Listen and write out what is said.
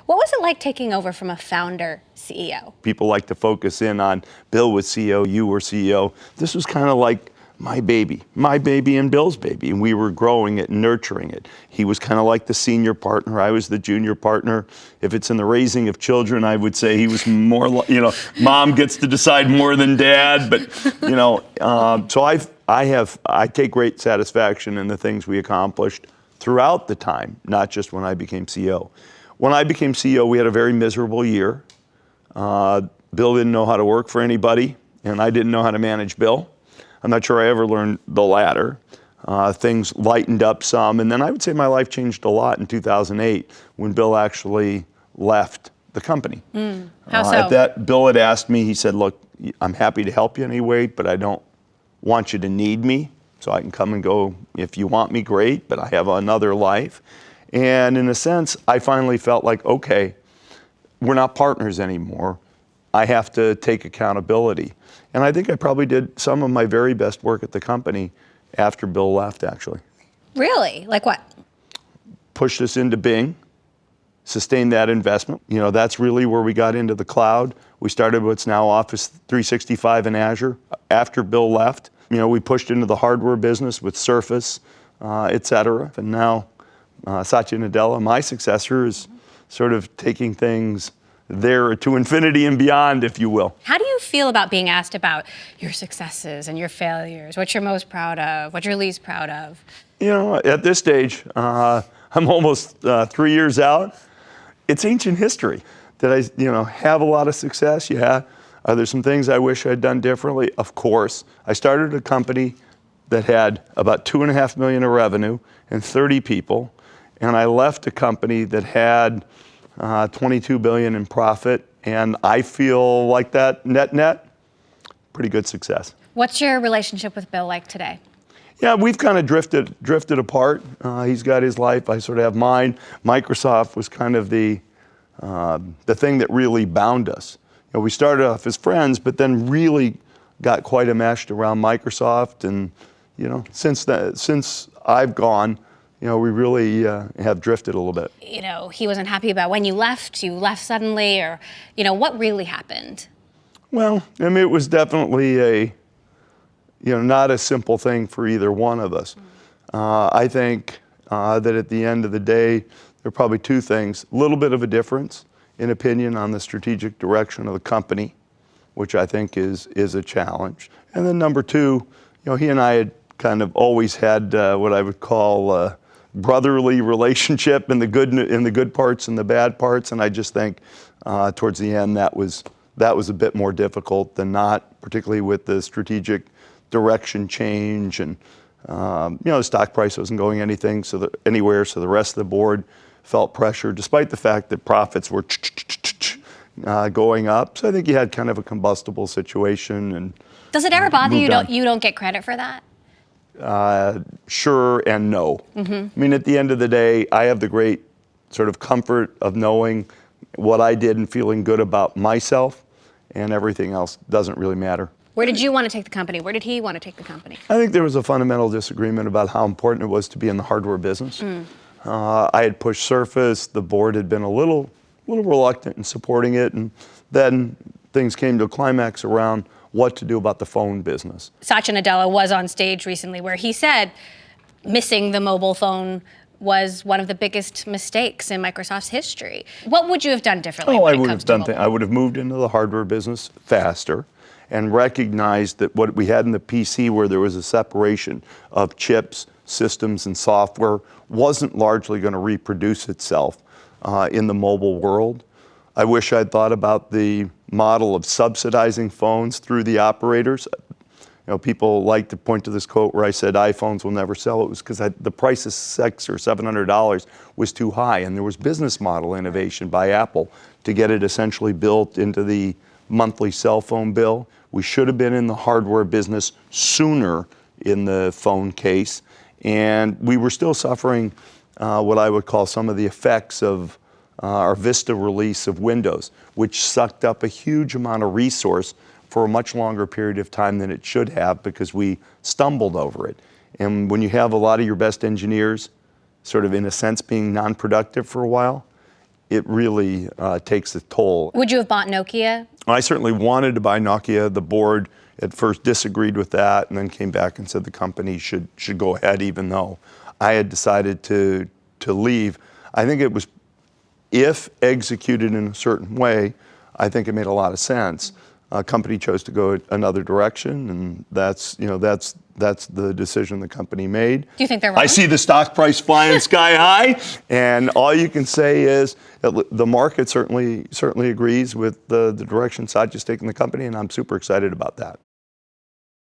What was it like taking over from a founder CEO? People like to focus in on Bill was CEO, you were CEO. This was kind of like my baby and Bill's baby, and we were growing it and nurturing it. He was kind of like the senior partner, I was the junior partner. If it's in the raising of children, I would say he was more, mom gets to decide more than dad, but, so I take great satisfaction in the things we accomplished throughout the time, not just when I became CEO. When I became CEO, we had a very miserable year. Bill didn't know how to work for anybody, and I didn't know how to manage Bill. I'm not sure I ever learned the latter. Things lightened up some, and then I would say my life changed a lot in 2008 when Bill actually left the company. How so? At that, Bill had asked me, he said, look, I'm happy to help you in any way, but I don't want you to need me, so I can come and go if you want me, great, but I have another life. And in a sense, I finally felt like, okay, we're not partners anymore. I have to take accountability. And I think I probably did some of my very best work at the company after Bill left, actually. Really? Like what? Pushed us into Bing, sustained that investment. That's really where we got into the cloud. We started what's now Office 365 in Azure after Bill left. We pushed into the hardware business with Surface, et cetera. And now Satya Nadella, my successor, is sort of taking things there to infinity and beyond, if you will. How do you feel about being asked about your successes and your failures? What you're most proud of? What you're least proud of? At this stage, I'm almost 3 years out. It's ancient history. Did I, have a lot of success? Yeah. Are there some things I wish I'd done differently? Of course. I started a company that had about $2.5 million of revenue and 30 people, and I left a company that had $22 billion in profit, and I feel like that net, pretty good success. What's your relationship with Bill like today? Yeah, we've kind of drifted apart. He's got his life, I sort of have mine. Microsoft was kind of the thing that really bound us. We started off as friends, but then really got quite enmeshed around Microsoft, and since I've gone, we really have drifted a little bit. He wasn't happy about when you left suddenly, or, what really happened? Well, it was definitely not a simple thing for either one of us. I think that at the end of the day, there are probably two things. A little bit of a difference in opinion on the strategic direction of the company, which I think is a challenge. And then number two, he and I had kind of always had what I would call brotherly relationship in the good parts and the bad parts, and I just think towards the end that was a bit more difficult than not, particularly with the strategic direction change, and the stock price wasn't going anywhere, so the rest of the board felt pressure, despite the fact that profits were going up. So I think you had kind of a combustible situation. And does it ever bother you you don't get credit for that? Sure and no. Mm-hmm. At the end of the day, I have the great sort of comfort of knowing what I did and feeling good about myself, and everything else doesn't really matter. Where did you want to take the company? Where did he want to take the company? I think there was a fundamental disagreement about how important it was to be in the hardware business. I had pushed Surface. The board had been a little reluctant in supporting it, and then things came to a climax around what to do about the phone business. Satya Nadella was on stage recently where he said missing the mobile phone was one of the biggest mistakes in Microsoft's history. What would you have done differently? I would have moved into the hardware business faster and recognized that what we had in the PC, where there was a separation of chips, systems, and software, wasn't largely going to reproduce itself in the mobile world. I wish I'd thought about the model of subsidizing phones through the operators. People like to point to this quote where I said iPhones will never sell. It was because the price of $600 or $700 was too high, and there was business model innovation by Apple to get it essentially built into the monthly cell phone bill. We should have been in the hardware business sooner in the phone case, and we were still suffering what I would call some of the effects of our Vista release of Windows, which sucked up a huge amount of resource for a much longer period of time than it should have, because we stumbled over it. And when you have a lot of your best engineers sort of in a sense being non-productive for a while, it really takes a toll. Would you have bought Nokia? I certainly wanted to buy Nokia. The board at first disagreed with that and then came back and said the company should go ahead, even though I had decided to leave. I think it was, if executed in a certain way, I think it made a lot of sense. A company chose to go another direction, and that's the decision the company made. Do you think they're wrong? I see the stock price flying sky high, and all you can say is that the market certainly agrees with the direction Satya's taking the company, and I'm super excited about that.